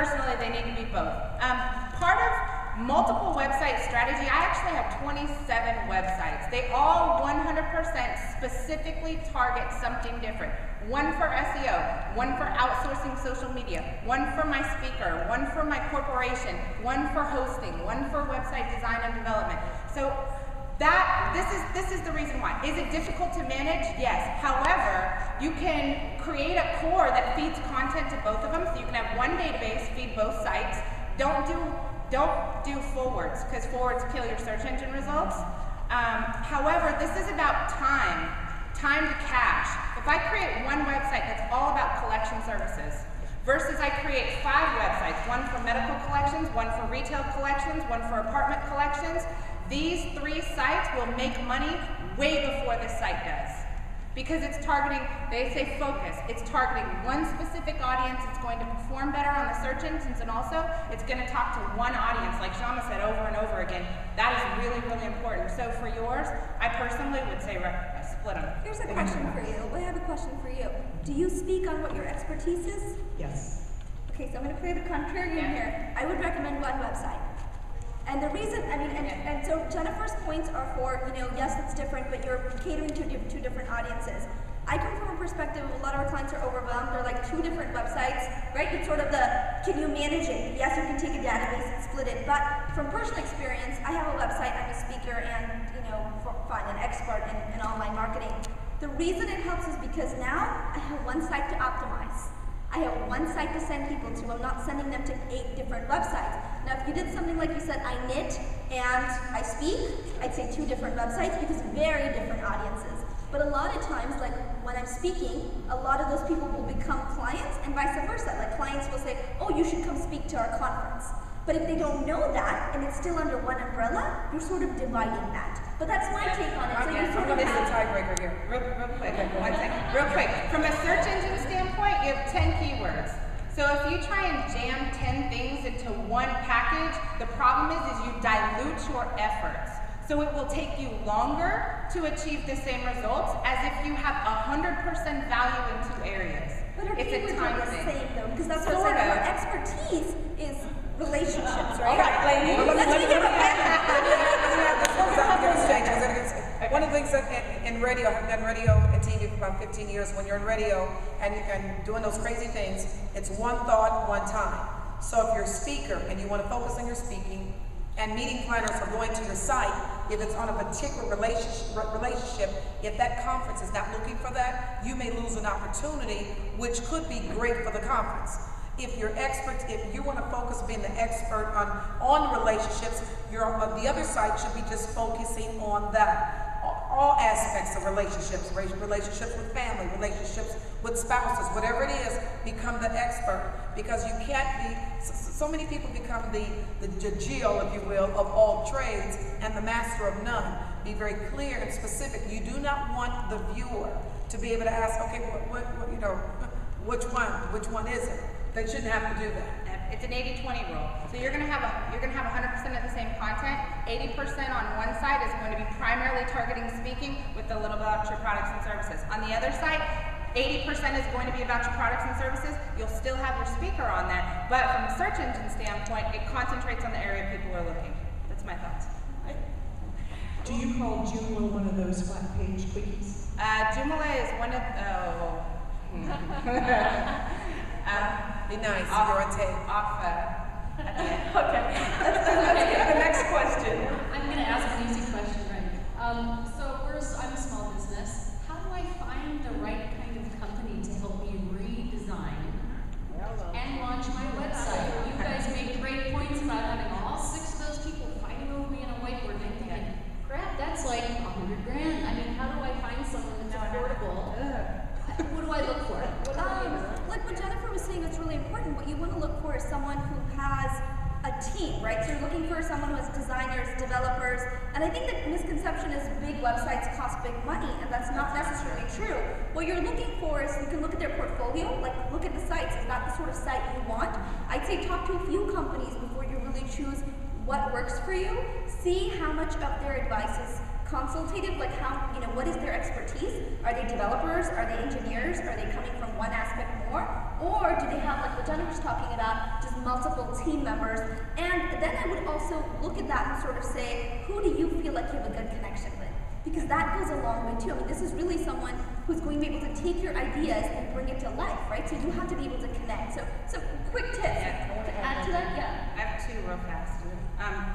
personally, they need to be both. Part of multiple website strategy, I actually have 27 websites. They all 100% specifically target something different. One for SEO, one for outsourcing social media, one for my speaker, one for my corporation, one for hosting, one for website design and development. So this is the reason why. Is it difficult to manage? Yes. However, you can create a core that feeds content to both of them, so you can have one database feed both sites. Don't do forwards, because forwards kill your search engine results. However, this is about time to cash. If I create one website that's all about collection services, versus I create 5 websites, one for medical collections, one for retail collections, one for apartment collections, these 3 sites will make money way before this site does. Because it's targeting, they say focus, it's targeting one specific audience, it's going to perform better on the search engines, and also it's going to talk to one audience, like Shama said over and over again. That is really, really important. So for yours, I personally would say split them. Here's a question for you. I have a question for you. Do you speak on what your expertise is? Yes. Okay, so I'm going to play the contrarian here. I would recommend one website. And the reason, and so Jennifer's points are for, yes, it's different, but you're catering to 2 different audiences. I come from a perspective of a lot of our clients are overwhelmed. They're like 2 different websites, right? It's sort of can you manage it? Yes, you can take a database and split it. But from personal experience, I have a website, I'm a speaker, and, fine, an expert in online marketing. The reason it helps is because now I have one site to optimize. I have one site to send people to. I'm not sending them to 8 different websites. Now, if you did something like you said, I knit and I speak, I'd say 2 different websites because very different audiences. But a lot of times, like when I'm speaking, a lot of those people will become clients and vice versa. Like clients will say, oh, you should come speak to our conference. But if they don't know that and it's still under one umbrella, you're sort of dividing that. But that's my take on it. So you sort of this is a tiebreaker here. Real quick, 1 second. Real quick. From a search engine standpoint, you have 10 keywords. So if you try and jam 10 things into one package, the problem is you dilute your efforts. So it will take you longer to achieve the same results as if you have 100% value in 2 areas. But our it's a keywords time are the thing. same though, because that's what I'm saying. Our expertise is relationships, right? One of the things that in radio, I've done radio and TV for about 15 years. When you're in radio and doing those crazy things, it's one thought, one time. So if you're a speaker and you want to focus on your speaking, and meeting planners are going to your site, if it's on a particular relationship, if that conference is not looking for that, you may lose an opportunity, which could be great for the conference. If you're expert, if you want to focus being the expert on relationships, the other site should be just focusing on that. All aspects of relationships with family, relationships with spouses, whatever it is, become the expert. Because you can't be, so many people become the Jill, if you will, of all trades and the master of none. Be very clear and specific. You do not want the viewer to be able to ask, okay, which one is it? They shouldn't have to do that. It's an 80-20 rule. So you're going to have 100% of the same content. 80% on one side is going to be primarily targeting speaking with a little bit about your products and services. On the other side, 80% is going to be about your products and services. You'll still have your speaker on there, but from a search engine standpoint, it concentrates on the area people are looking. That's my thoughts. Do you call Joomla one of those flat page quickies? Joomla is one of be nice, you're on tape. Okay, let's get the next question. I'm going to ask an easy question, right? So first, I'm a small business. How do I find the right kind of company to help me redesign and launch my website? You guys made great points about having all 6 of those people fighting over me in a whiteboard, and I'm thinking, crap, that's like $100 grand. I mean, how do I find someone that's affordable? What do I look for? Like what Jennifer was saying, it's really important. What you want to look for is someone who has a team, right? So you're looking for someone who has designers, developers, and I think the misconception is big websites cost big money, and that's not necessarily true. What you're looking for is you can look at their portfolio, like look at the sites. Is that the sort of site you want? I'd say talk to a few companies before you really choose what works for you. See how much of their advice is consultative, like what is their expertise? Are they developers? Are they engineers? Are they coming from one aspect more? Or do they have, like what Jennifer's talking about, just multiple team members? And then I would also look at that and sort of say, who do you feel like you have a good connection with? Because that goes a long way too. I mean, this is really someone who's going to be able to take your ideas and bring it to life, right? So you have to be able to connect. So some quick tips to add to that. Yeah. I have two real fast.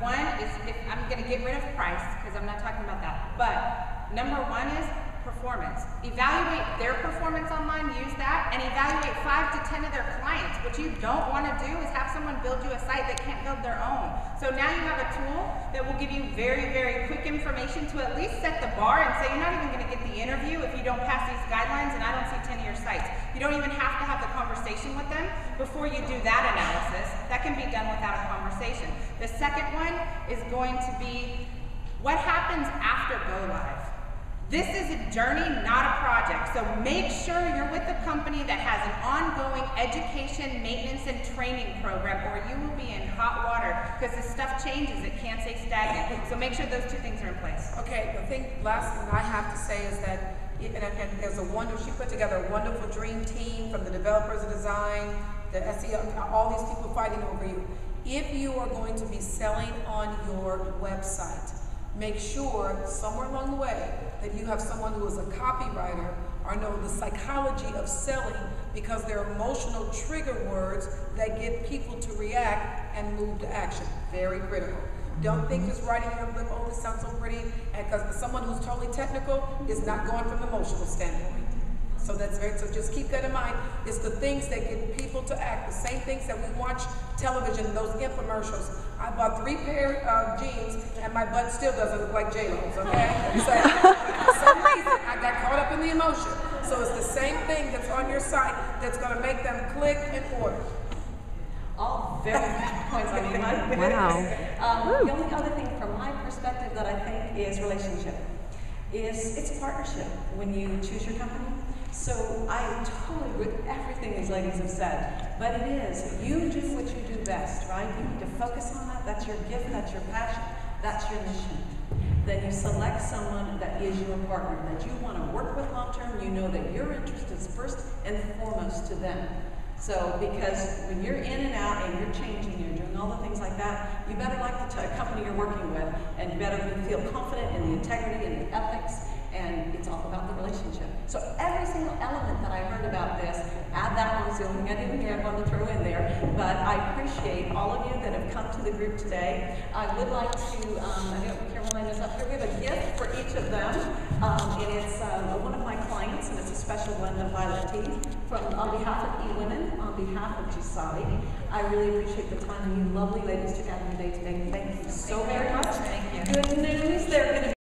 One is, if I'm going to get rid of price, because I'm not talking about that, but number one is performance. Evaluate their performance online, use that, and evaluate 5 to 10 of their clients. What you don't want to do is have someone build you a site that can't build their own. So now you have a tool that will give you very, very quick information to at least set the bar and say, you're not even going to get the interview if you don't pass these guidelines and I don't see 10 of your sites. You don't even have to have the conversation with them before you do that analysis. That can be done without a conversation. The second one is going to be what happens after go live. This is a journey, not a project. So make sure you're with a company that has an ongoing education, maintenance, and training program, or you will be in hot water because this stuff changes. It can't stay stagnant. So make sure those two things are in place. Okay, last thing I have to say is that, and there's she put together a wonderful dream team from the developers of design, the SEO, all these people fighting over you. If you are going to be selling on your website, make sure somewhere along the way that you have someone who is a copywriter or know the psychology of selling, because there are emotional trigger words that get people to react and move to action. Very critical. Don't think just writing your lip, oh, this sounds so pretty, and because someone who's totally technical is not going from an emotional standpoint. So so just keep that in mind. It's the things that get people to act, the same things that we watch television, those infomercials. I bought 3 pair of jeans and my butt still doesn't look like J-Lo's, okay? So for some reason, I got caught up in the emotion. So it's the same thing that's on your site that's gonna make them click and order. All very good points. I mean, wow. The only other thing from my perspective that I think is relationship is it's a partnership when you choose your company. So I totally agree with everything these ladies have said, but it is, you do what you do best, right? You need to focus on that. That's your gift, that's your passion, that's your mission. Then you select someone that is your partner, that you want to work with long term. You know that your interest is first and foremost to them. So, because when you're in and out and you're changing, you're doing all the things like that, you better like the company you're working with, and you better feel confident in the integrity and the ethics, and it's all about the relationship. So every single element that I heard about this, add that one, the only thing I didn't hear I wanted to throw in there, but I appreciate all of you that have come to the group today. I would like to, I don't know, Caroline is up here, we have a gift for each of them, and it's one of my clients, and it's a special blend of violet tea on behalf of eWomen, on behalf of Gisali. I really appreciate the time you lovely ladies took out of your day to